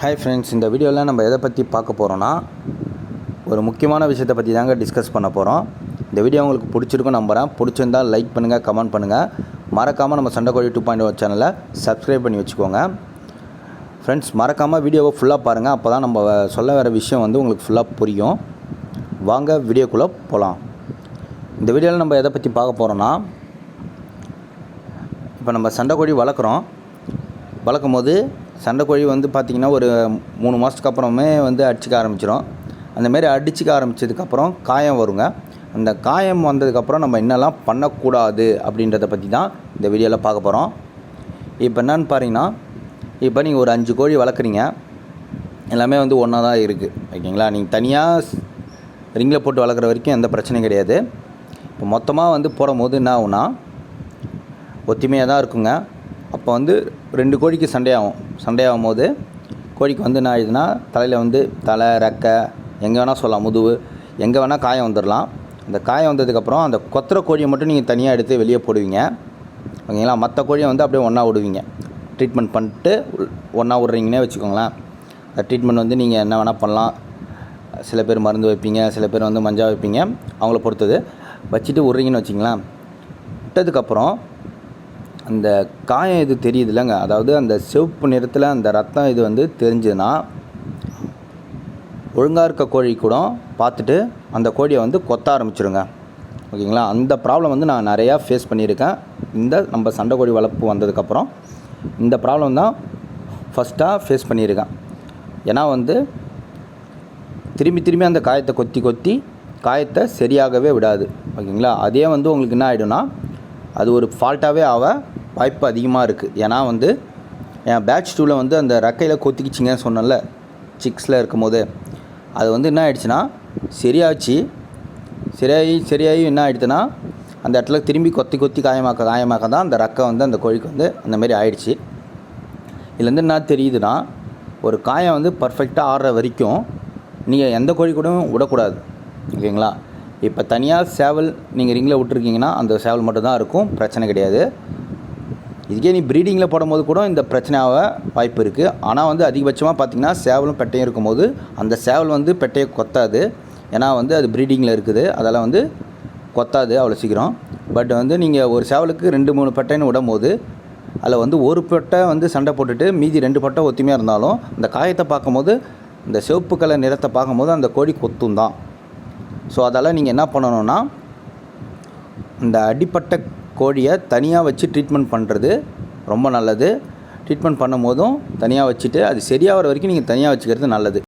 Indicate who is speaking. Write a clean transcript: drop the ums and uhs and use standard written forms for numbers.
Speaker 1: Hi friends, இந்த வீடியோவில் நம்ம எதை பற்றி பார்க்க போகிறோன்னா ஒரு முக்கியமான விஷயத்தை பற்றி தாங்க டிஸ்கஸ் பண்ண போகிறோம். இந்த வீடியோ உங்களுக்கு பிடிச்சிருக்கும் நம்புகிறேன். பிடிச்சிருந்தால் லைக் பண்ணுங்கள், கமெண்ட் பண்ணுங்கள். மறக்காமல் நம்ம சண்டைக்கோழி 2.0 சேனலை சப்ஸ்கிரைப் பண்ணி வச்சுக்கோங்க. ஃப்ரெண்ட்ஸ், மறக்காமல் வீடியோவை ஃபுல்லாக பாருங்கள். அப்போ தான் நம்ம சொல்ல வர விஷயம் உங்களுக்கு ஃபுல்லாக புரியும். வாங்க வீடியோக்குள்ளே போகலாம். இந்த வீடியோவில் நம்ம எதை பற்றி பார்க்க போகிறோன்னா, இப்போ நம்ம சண்டைக்கோழி வளர்க்கும் போது சண்டைக்கோழி பார்த்திங்கன்னா ஒரு 3 மாதத்துக்கு அப்புறமே அடிச்சிக்க ஆரம்பிச்சிடும். அந்தமாரி அடிச்சிக்க ஆரம்பித்ததுக்கப்புறம் காயம் வருங்க. அந்த காயம் வந்ததுக்கப்புறம் நம்ம என்னெல்லாம் பண்ணக்கூடாது அப்படின்றத பற்றி தான் இந்த வீடியோவில் பார்க்க போகிறோம். இப்போ என்னென்னு பாருங்கன்னா, இப்போ நீங்கள் ஒரு 5 கோழி வளர்க்குறீங்க. எல்லாமே ஒன்றா தான் இருக்குது, ஓகேங்களா. நீங்கள் தனியாக ரிங்கில் போட்டு வளர்க்குற வரைக்கும் எந்த பிரச்சனையும் கிடையாது. இப்போ மொத்தமாக போடும்போது என்ன ஆகும்னா, ஒத்துமையாக தான் இருக்குங்க. அப்போ 2 கோழிக்கு சண்டையாகும் போது கோழிக்கு என்ன ஆகிடுதுன்னா, தலையில் தலை, ரெக்கை, எங்கே வேணால் சொல்லலாம், முதுகு, எங்கே வேணால் காயம் வந்துடலாம். அந்த காயம் வந்ததுக்கப்புறம் அந்த கொத்துற கோழியை மட்டும் நீங்கள் தனியாக எடுத்து வெளியே போடுவீங்க, ஓகேங்களா. மற்ற கோழியை அப்படியே ஒன்றா விடுவீங்க. ட்ரீட்மெண்ட் பண்ணிட்டு ஒன்றா விட்றீங்கன்னே வச்சுக்கோங்களேன். அந்த ட்ரீட்மெண்ட் நீங்கள் என்ன வேணால் பண்ணலாம். சில பேர் மருந்து வைப்பீங்க, சில பேர் மஞ்சள் வைப்பீங்க, அவங்கள பொறுத்தது. வச்சுட்டு விட்றீங்கன்னு வச்சிங்களேன். விட்டதுக்கப்புறம் அந்த காயம் இது தெரியுது இல்லைங்க, அதாவது அந்த சிவப்பு நிறத்தில் அந்த ரத்தம் இது தெரிஞ்சுதுன்னா, ஒழுங்காக இருக்க கோழி கூட பார்த்துட்டு அந்த கோழியை கொத்த ஆரம்பிச்சிருங்க, ஓகேங்களா. அந்த ப்ராப்ளம் நான் நிறையா ஃபேஸ் பண்ணியிருக்கேன். நம்ம சண்டைக்கோழி வளர்ப்பு வந்ததுக்கப்புறம் இந்த ப்ராப்ளம் தான் ஃபஸ்ட்டாக ஃபேஸ் பண்ணியிருக்கேன். ஏன்னா திரும்பி அந்த காயத்தை கொத்தி காயத்தை சரியாகவே விடாது, ஓகேங்களா. அதே உங்களுக்கு என்ன ஆகிடும்னா, அது ஒரு ஃபால்ட்டாகவே ஆக வாய்ப்பு அதிகமாக இருக்குது. ஏன்னா என் பேட்ச் 2ல் அந்த ரெக்கையில் கொத்திக்கிச்சிங்கன்னு சொன்னல, சிக்ஸில் இருக்கும் போது அது என்ன ஆகிடுச்சுன்னா, சரியாகி என்ன ஆகிடுச்சுன்னா, அந்த இடத்துல திரும்பி கொத்தி காயமாக்க தான் அந்த ரெக்கை அந்த கோழிக்கு அந்தமாரி ஆகிடுச்சு. இதுலேருந்து என்ன தெரியுதுன்னா, ஒரு காயம் பர்ஃபெக்டாக ஆடுற வரைக்கும் நீங்கள் எந்த கோழி கூட விடக்கூடாது, ஓகேங்களா. இப்போ தனியாக சேவல் நீங்கள் ரிங்கில் விட்டுருக்கீங்கன்னா அந்த சேவல் மட்டும் தான் இருக்கும், பிரச்சனை கிடையாது. இதுக்கே நீ ப்ரீடிங்கில் போடும்போது கூட இந்த பிரச்சனையாக வாய்ப்பு இருக்குது. ஆனால் அதிகபட்சமாக பார்த்திங்கன்னா சேவலும் பெட்டையும் இருக்கும்போது அந்த சேவல் பெட்டையை கொத்தாது. ஏன்னா அது ப்ரீடிங்கில் இருக்குது, அதெல்லாம் கொத்தாது அவ்வளோ சீக்கிரம். பட் நீங்கள் ஒரு சேவலுக்கு 2-3 பெட்டைன்னு விடும்போது அதில் ஒரு பெட்டை சண்டை போட்டுட்டு மீதி 2 பெட்டை ஒத்துமையாக இருந்தாலும் அந்த காயத்தை பார்க்கும்போது, இந்த சிவப்பு கலர் நிறத்தை பார்க்கும்போது அந்த கோழி கொத்தும் தான். ஸோ அதால் நீங்கள் என்ன பண்ணணுன்னா, இந்த அடிப்பட்ட கோழியை தனியாக வச்சு ட்ரீட்மெண்ட் பண்ணுறது ரொம்ப நல்லது. ட்ரீட்மெண்ட் பண்ணும் போதும் தனியாக வச்சுட்டு அது சரியாகிற வரைக்கும் நீங்கள் தனியாக வச்சுக்கிறது நல்லது.